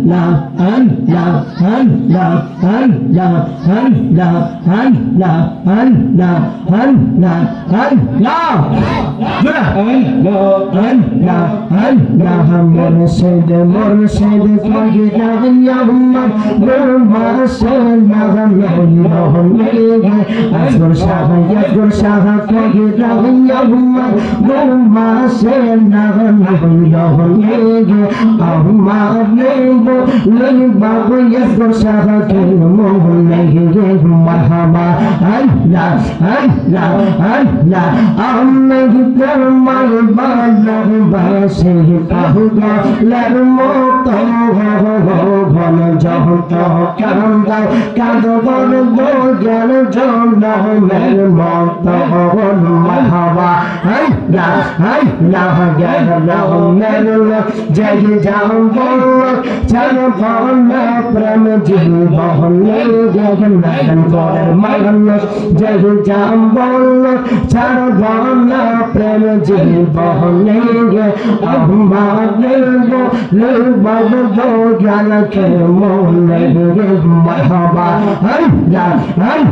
Allah, Allah, Allah, Allah, Allah, Allah, Allah, Allah, Allah. مرشد مرشد فقير يوما مرشد مغمر أذكر شاه يذكر شاه فقير يوما مرشد مغمر أما أبنبو لباب يذكر شاه كلمه مرحبا الله الله الله أمك ترمى البلغ باسه فهدى للموت غل جهد كرم داو كدبر بوجل جنه من الموت مرحبا الله الله جل من جي جامبول جامبول برم جيبول جگن بول مگن جي جامبول جامبول برم جيبول أما للبو للبو جل كمول مرحبا الله الله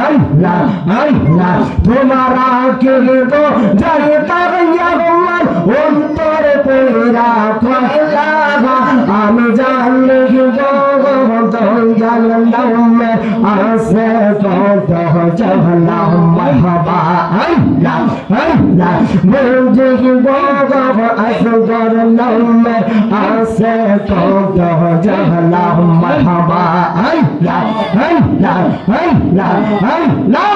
الله الله तुम्हारा के दो जय तर यमन उन्तर तेरा कोयला हम जान लगी जो तो जलनम में आसे तो जहला मरहबा अल्लाह अल्लाह मुझे वो असगर नम में आसे तो जहला मरहबा अल्लाह अल्लाह अल्लाह अल्लाह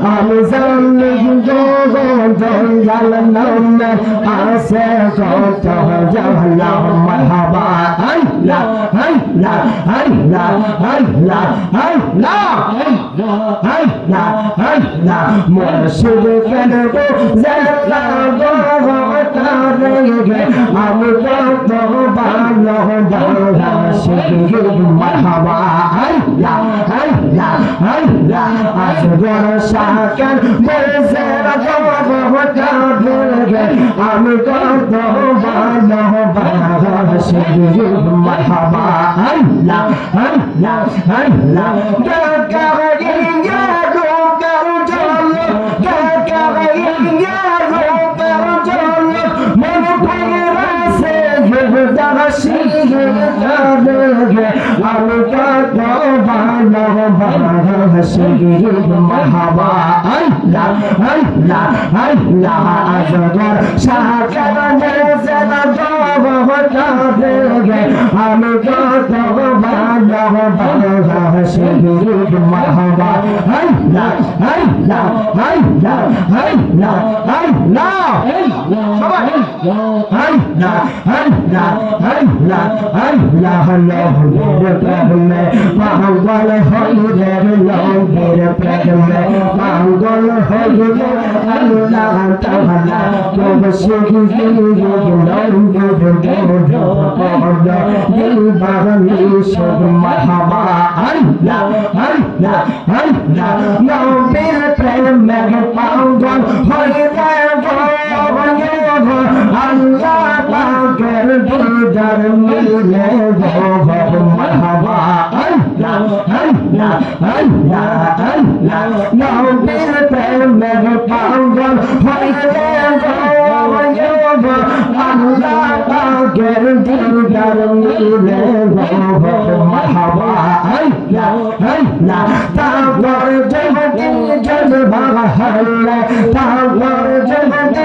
আমি জানি জলনম আসে কত জহলা মারহাবা আল্লাহ আল্লাহ আল্লাহ আল্লাহ আল্লাহ আল্লাহ আল্লাহ মুর্শিদ করবো জালা গে আমি কত ভালো ভালোবাসি মারহাবা আল্লাহ আল্লাহ আল্লাহ আসগর শাকার বলছেরা গে আমি কত ভালো ভালোবাসি মারহাবা আল্লাহ আল্লাহ আল্লাহ আমি কত ভালোবাসি মারহাবা আল্লাহ আল্লাহ আল্লাহ আসগর শাকার আমি কত ভালোবাসি মারহাবা আল্লাহ আল্লাহ আল্লাহ আল্লাহ আল্লাহ সবাই আল্লাহ আল্লাহ আল্লাহ আল্লাহ লোহের প্রেমে পাগল হইরে লোহের প্রেমে পাগল হইরে আল্লাহ তাআলা তবসিহি দিলবাগনি সব মারহাবা আল্লাহ আল্লাহ আল্লাহ নবীর প্রেমে পাগল হইরে আল্লাহ পাকের দিদার মিলে মারহাবা আল্লাহ আল্লাহ আল্লাহ আল্লাহ নবীর প্রেমে পাগল হইরে আল্লাহ পাকের দিদার মিলে মারহাবা আল্লাহ আল্লাহ তারপর জগতে জলবা হল্লা তারপর জগতে